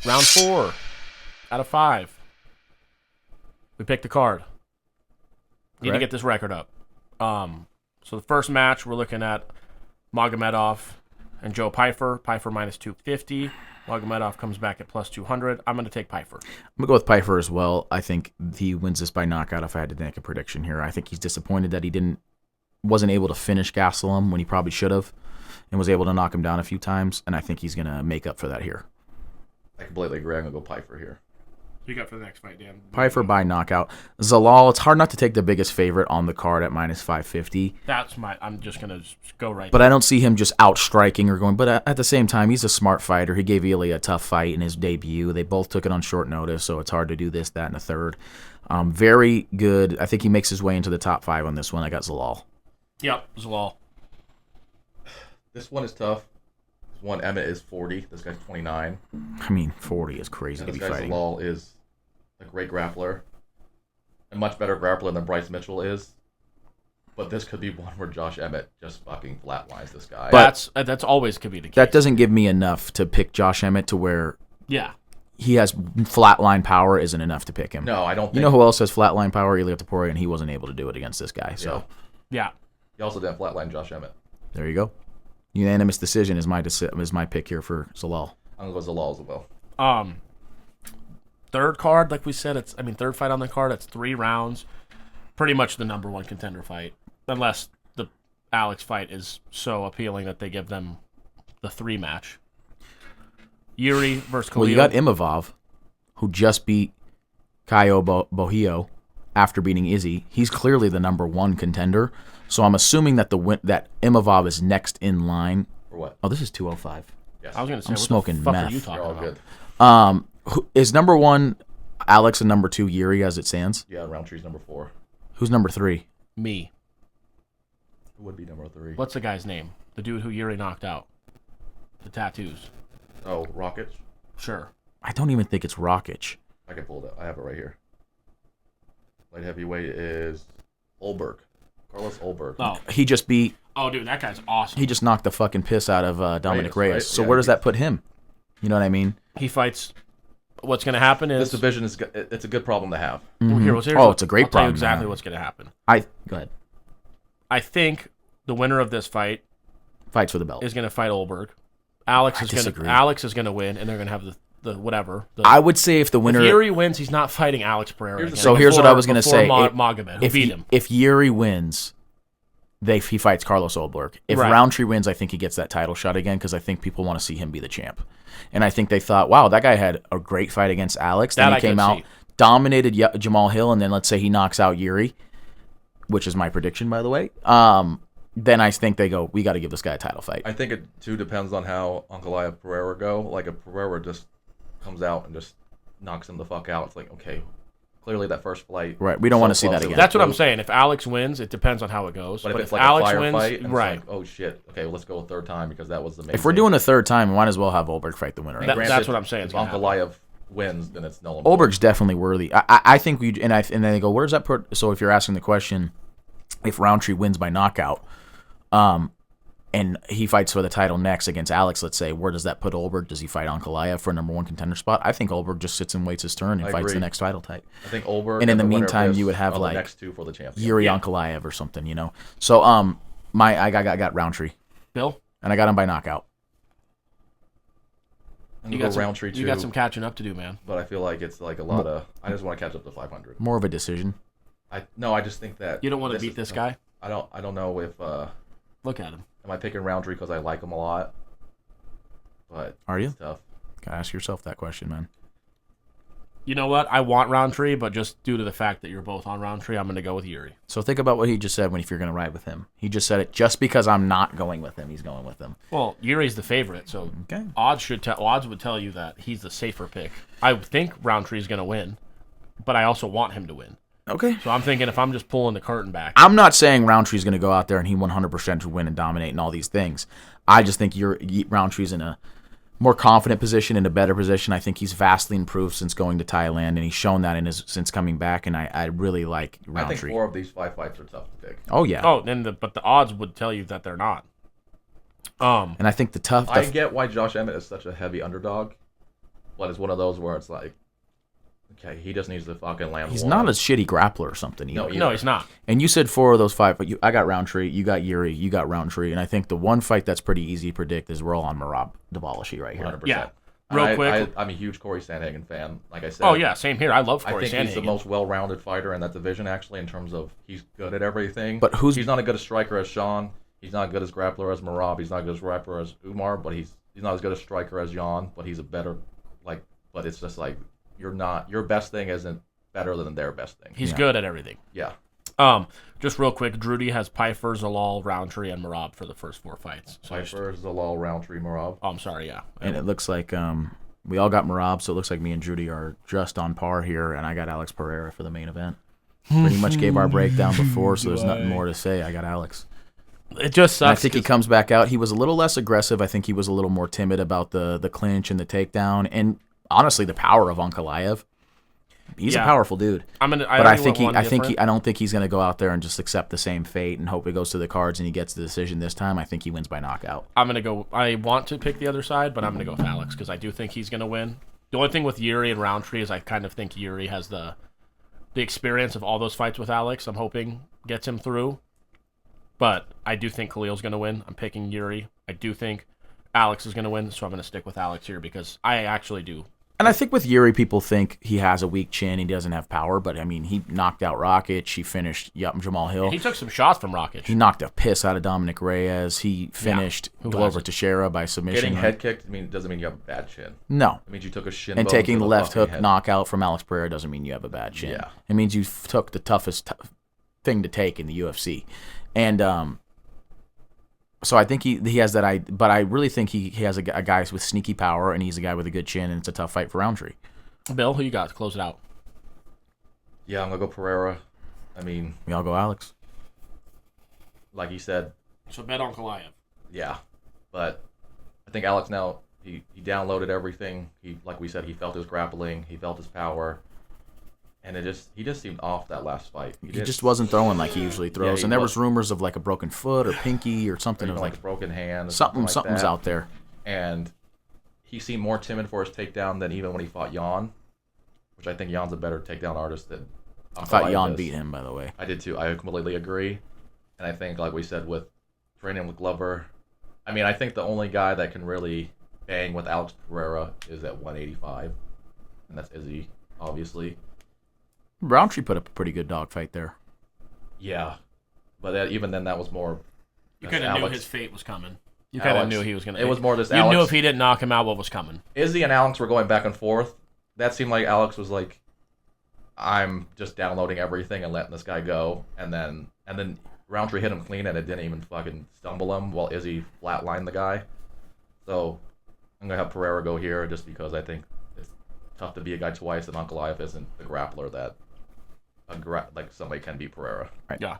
Round 4 out of 5. We picked the card. Need to get this record up. So the first match, we're looking at Magomedov and Joe Pyfer. Pyfer minus 250. Magomedov comes back at plus 200. I'm going to take Pyfer. I'm going to go with Pyfer as well. I think he wins this by knockout if I had to make a prediction here. I think he's disappointed that he wasn't able to finish Gastelum when he probably should have and was able to knock him down a few times, and I think he's going to make up for that here. I completely agree. I'm going to go Pyfer here. Who you got for the next fight, Dan? Pyfer by knockout. Zalal, it's hard not to take the biggest favorite on the card at minus 550. I'm just going to go right But I don't see him just outstriking or going. But at the same time, he's a smart fighter. He gave Ely a tough fight in his debut. They both took it on short notice, so it's hard to do this, that, and a third. Very good. I think he makes his way into the top 5 on this one. I got Zalal. Yep, Zalal. This one is tough. This one, Emmett is 40. This guy's 29. I mean, 40 is crazy to be fighting. Zalal is a great grappler. A much better grappler than Bryce Mitchell is. But this could be one where Josh Emmett just fucking flatlines this guy. But that's always could be the case. That doesn't give me enough to pick Josh Emmett to where he has flatline power isn't enough to pick him. No, I don't think. You know who else has flatline power? Ilya Taporia, and he wasn't able to do it against this guy. So yeah. He also didn't flatline Josh Emmett. There you go. Unanimous decision is my pick here for Zalal. I'm going to go Zalal as well. Third card, like we said, third fight on the card, it's 3 rounds. Pretty much the number 1 contender fight. Unless the Alex fight is so appealing that they give them the 3 match. Yuri versus Khalil. Well, you got Imavov, who just beat Caio Bohio after beating Izzy. He's clearly the number 1 contender. So I'm assuming that that Imavov is next in line. For what? Oh, this is 205. Yes. I was going to say, I'm what smoking the fuck meth. are you talking You're all about? good. Is number 1 Alex and number 2 Yuri as it stands? Yeah, Roundtree's number 4. Who's number 3? Me. Who would be number 3? What's the guy's name? The dude who Yuri knocked out. The tattoos. Oh, Rockets? Sure. I don't even think it's Rakic. I can pull it up. I have it right here. Light heavyweight is Olberg. Carlos Olberg. Oh. He just beat. Oh, dude, that guy's awesome. He just knocked the fucking piss out of Dominic Reyes. Right? So Yeah, where does that put him? You know what I mean? He fights. What's going to happen is... This division it's a good problem to have. Here's It's a great I'll tell you problem, exactly man. what's going to happen. Go ahead. I think the winner of this fight Fights for the belt. is going to fight Olberg. Alex is going to win, and they're going to have the whatever. I would say if the winner... If Yuri wins, he's not fighting Alex Pereira again. So here's what I was going to say. Magomed, who beat him. If Yuri wins, he fights Carlos Olberg. If Roundtree wins, I think he gets that title shot again because I think people want to see him be the champ. And I think they thought, wow, that guy had a great fight against Alex. Then he came out, dominated Jamal Hill, and then let's say he knocks out Yuri, which is my prediction, by the way. Then I think they go, we got to give this guy a title fight. I think it, too, depends on how Ankalaev Pereira go. Like, if Pereira just comes out and just knocks him the fuck out, it's like, okay, clearly that first fight. Right, we don't want to see that again. That's what I'm saying. If Alex wins, it depends on how it goes. But if it's like Alex a fire wins, fight, and right? it's like, oh shit, okay, well, let's go a third time because that was the main. If we're doing a third time, we might as well have Olberg fight the winner. That's what I'm saying. If Ankalaev wins, then it's null and Olberg's definitely worthy. I think we and then they go, where does that put? So if you're asking the question, if Roundtree wins by knockout, and he fights for the title next against Alex, let's say, where does that put Olberg? Does he fight Ankalaev for a number 1 contender spot? I think Olberg just sits and waits his turn and fights the next title type. I think Olberg. And in the winner meantime, of you would have the like next 2 for the champion. Yuri Ankalaev or something, you know. So I got Roundtree, Bill, and I got him by knockout. You got Roundtree too. You got some catching up to do, man. But I feel like it's like a lot of. I just want to catch up to 500. More of a decision. I just think that You don't want to beat this guy. I don't know if. Look at him. Am I picking Roundtree because I like him a lot? But Are you? It's tough. Gotta ask yourself that question, man. You know what? I want Roundtree, but just due to the fact that you're both on Roundtree, I'm going to go with Yuri. So think about what he just said if you're going to ride with him. He just said it just because I'm not going with him, he's going with him. Well, Yuri's the favorite, so Okay. odds would tell you that he's the safer pick. I think Roundtree's going to win, but I also want him to win. Okay. So I'm thinking if I'm just pulling the curtain back. I'm not saying Roundtree's going to go out there and he 100% to win and dominate and all these things. I just think Roundtree's in a more confident position, in a better position. I think he's vastly improved since going to Thailand, and he's shown that since coming back, and I really like Roundtree. I think 4 of these 5 fights are tough to pick. Oh, yeah. Oh, but the odds would tell you that they're not. And I think I get why Josh Emmett is such a heavy underdog. But it's one of those where it's like, okay, he just needs to fucking land. He's one. not a shitty grappler or something either. No, he's not. And you said 4 of those 5, but I got Roundtree, you got Yuri, you got Roundtree, and I think the one fight that's pretty easy to predict is Roll on Merab Dvalishvili right here. 100%. Yeah. Real quick. I'm a huge Corey Sandhagen fan. Like I said. Oh, yeah, same here. I love Corey Sandhagen. I think he's the Sandhagen. most well-rounded fighter in that division, actually, in terms of he's good at everything. But he's not as good a striker as Sean. He's not as good as grappler as Merab. He's not as good as grappler as Umar. But he's not as good a striker as Jan. But he's a better But it's just like your best thing isn't better than their best thing. He's good at everything. Yeah. Just real quick, Drudy has Pfeiffer, Zalal, Roundtree, and Merab for the first 4 fights. So Pfeiffer, Zalal, Roundtree, Merab. Oh, I'm sorry, yeah. And it looks like we all got Merab, so it looks like me and Judy are just on par here, and I got Alex Pereira for the main event. Pretty much gave our breakdown before, so there's nothing more to say. I got Alex. It just sucks. And I think he comes back out. He was a little less aggressive. I think he was a little more timid about the clinch and the takedown, and honestly, the power of Ankalaev. He's a powerful dude. I don't think he's gonna go out there and just accept the same fate and hope it goes to the cards and he gets the decision this time. I think he wins by knockout. I want to pick the other side, but I'm gonna go with Alex because I do think he's gonna win. The only thing with Yuri and Roundtree is I kind of think Yuri has the experience of all those fights with Alex. I'm hoping gets him through, but I do think Khalil's gonna win. I'm picking Yuri. I do think Alex is gonna win, so I'm gonna stick with Alex here because I actually do. And I think with Yuri, people think he has a weak chin. He doesn't have power. But, I mean, he knocked out Rakic. He finished Jamal Hill. And he took some shots from Rakic. He knocked a piss out of Dominic Reyes. He finished Glover Teixeira by submission. Getting head kicked doesn't mean you have a bad chin. No. It means you took a shin and bone taking to the left hook head. knockout from Alex Pereira doesn't mean you have a bad chin. Yeah. It means you took the toughest thing to take in the UFC. And so I think he has that. But I really think he has a guy with sneaky power, and he's a guy with a good chin, and it's a tough fight for Roundtree. Bill, who you got to close it out? Yeah, I'm going to go Pereira. I mean... We all go Alex. Like you said... So bet on Ankalaev. Yeah. But I think Alex now, he downloaded everything. Like we said, he felt his grappling. He felt his power. And he just seemed off that last fight. He just wasn't throwing like he usually throws. And there was rumors of like a broken foot or pinky or something. Or of like a broken hand. Something's like out there. And he seemed more timid for his takedown than even when he fought Jan. Which I think Jan's a better takedown artist than Ankalaev. I thought Jan beat him, by the way. I did too. I completely agree. And I think, like we said, with training with Glover, I mean, I think the only guy that can really bang with Alex Pereira is at 185. And that's Izzy, obviously. Roundtree put up a pretty good dogfight there. Yeah. But even then, that was more... You kind of knew his fate was coming. You kind of knew he was going to... It was more this You knew if he didn't knock him out, what was coming. Izzy and Alex were going back and forth. That seemed like Alex was like, I'm just downloading everything and letting this guy go. And then Roundtree hit him clean and it didn't even fucking stumble him while Izzy flatlined the guy. So I'm going to have Pereira go here just because I think it's tough to be a guy twice and Ankalaev isn't the grappler that like somebody can be Pereira. Right. Yeah.